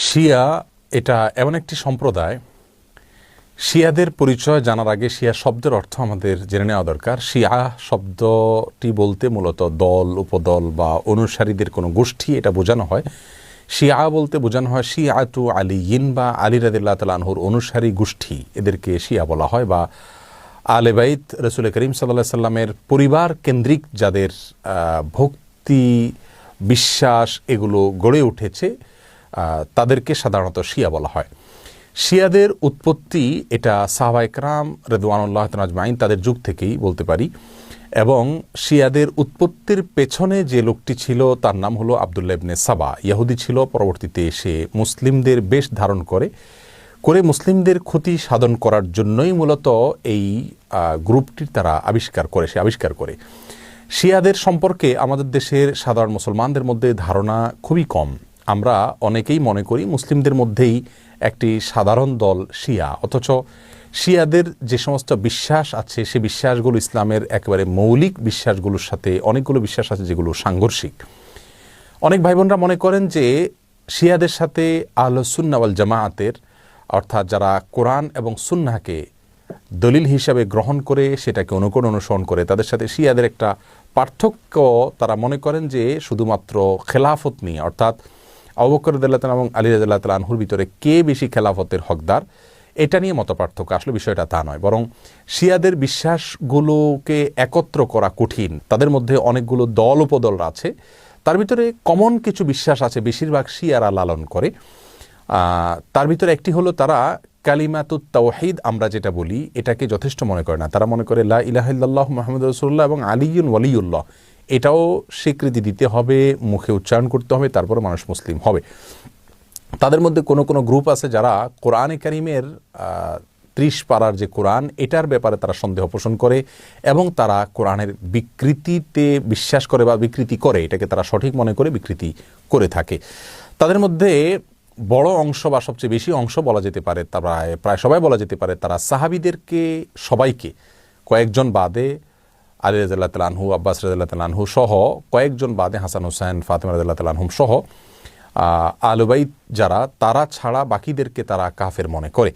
শিয়া এটা এমন একটি সম্প্রদায়। শিয়াদের পরিচয় জানার আগে শিয়া শব্দের অর্থ আমাদের জেনে নেওয়া দরকার। শিয়া শব্দটি বলতে মূলত দল, উপদল বা অনুসারীদের কোনো গোষ্ঠী এটা বোঝানো হয়। শিয়া বলতে বোঝানো হয় শিয়াতু আলিয়িন বা আলী রাদিয়াল্লাহু তাআলা আনহুর অনুসারী গোষ্ঠী, এদেরকে শিয়া বলা হয়। বা আলে বাইত রাসূল করিম সাল্লাল্লাহু আলাইহি সাল্লামের পরিবার কেন্দ্রিক যাদের ভক্তি, বিশ্বাস এগুলো গড়ে উঠেছে তাদেরকে সাধারণত শিয়া বলা হয়। শিয়াদের উৎপত্তি এটা সাহাবায়ে কেরাম রিদওয়ানুল্লাহ আজমাইন তাদের যুগ থেকেই বলতে পারি। এবং শিয়াদের উৎপত্তির পেছনে যে লোকটি ছিল তার নাম হলো আবদুল্লাহ ইবনে সাবা। ইহুদি ছিল, পরবর্তীতে সে মুসলিমদের বেশ ধারণ করে মুসলিমদের ক্ষতি সাধন করার জন্যই মূলত এই গ্রুপটির তারা আবিষ্কার করে। শিয়াদের সম্পর্কে আমাদের দেশের সাধারণ মুসলমানদের মধ্যে ধারণা খুবই কম। আমরা অনেকেই মনে করি মুসলিমদের মধ্যেই একটি সাধারণ দল শিয়া, অথচ শিয়াদের যে সমস্ত বিশ্বাস আছে সে বিশ্বাসগুলো ইসলামের একেবারে মৌলিক বিশ্বাসগুলোর সাথে অনেকগুলো বিশ্বাস আছে যেগুলো সাংঘর্ষিক। অনেক ভাই বোনরা মনে করেন যে শিয়াদের সাথে আহলুস সুন্নাহ ওয়াল জামাআতের, অর্থাৎ যারা কোরআন এবং সুন্নাহকে দলিল হিসাবে গ্রহণ করে সেটাকে অনুসরণ করে, তাদের সাথে শিয়াদের একটা পার্থক্য তারা মনে করেন যে শুধুমাত্র খেলাফত নিয়ে, অর্থাৎ আবু বকর রাদিয়াল্লাহু তাআলা এবং আলী রাদিয়াল্লাহু তাআলা আনহুর ভিতরে কে বেশি খেলাফতের হকদার এটা নিয়ে মত পার্থক্য। আসলে বিষয়টা তা নয়, বরং শিয়াদের বিশ্বাসগুলোকে একত্র করা কঠিন। তাদের মধ্যে অনেকগুলো দল উপদল আছে, তার ভিতরে কমন কিছু বিশ্বাস আছে বেশিরভাগ শিয়ারা লালন করে। তার ভিতরে একটি হলো তারা কালিমাতুত তাওহীদ আমরা যেটা বলি এটাকে যথেষ্ট মনে করে না। তারা মনে করে লা ইলাহা ইল্লাল্লাহ মুহাম্মাদুর রাসূলুল্লাহ এবং আলিয়ুন ওয়ালিউল্লাহ এটাও স্বীকৃতি দিতে হবে, মুখে উচ্চারণ করতে হবে, তারপরে মানুষ মুসলিম হবে। তাদের মধ্যে কোনো গ্রুপ আছে যারা কোরআনে কারিমের 30 পারার যে কোরআন এটার ব্যাপারে তারা সন্দেহ পোষণ করে এবং তারা কোরআনের বিকৃতিতে বিশ্বাস করে বা বিকৃতি করে, এটাকে তারা সঠিক মনে করে বিকৃতি করে থাকে। তাদের মধ্যে বড় অংশ বা সবচেয়ে বেশি অংশ বলা যেতে পারে, প্রায় সবাই বলা যেতে পারে তারা সাহাবীদেরকে সবাইকে, কয়েকজন বাদে আলী রাদিয়াল্লাহু তাআলা আনহু, আব্বাস রাদিয়াল্লাহু তাআলা আনহু সহ কয়েকজন বাদে হাসান হুসাইন, ফাতিমা রাদিয়াল্লাহু তাআলা আনহুম সহ আহলে বাইত যারা, তারা ছাড়া বাকিদেরকে তারা কাফের মনে করে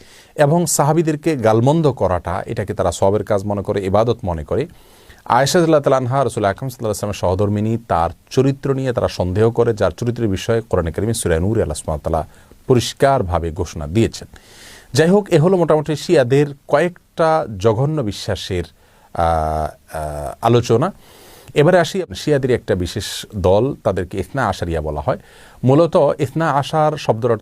এবং সাহাবীদেরকে গালমন্দ করাটা এটাকে তারা সওয়াবের কাজ মনে করে, ইবাদত মনে করে। আয়েশা রাদিয়াল্লাহু তাআলা আনহা রাসূল আকরাম সাল্লাল্লাহু আলাইহি ওয়াসাল্লামের সহধর্মিণী, তার চরিত্র নিয়ে তারা সন্দেহ করে, যার চরিত্রের বিষয়ে কোরআনে কারিমে সূরা নূরে আল্লাহ সুবহানাহু ওয়া তাআলা পরিষ্কারভাবে ঘোষণা দিয়েছেন। যাই হোক, এ হলো মোটামুটি শিয়াদের কয়েকটা জঘন্য বিশ্বাসের আলোচনা। এবারে আসি শিয়াদের একটা বিশেষ দল, তাদেরকে ইসনা আশারিয়া বলা হয়। মূলত ইসনা আশার শব্দের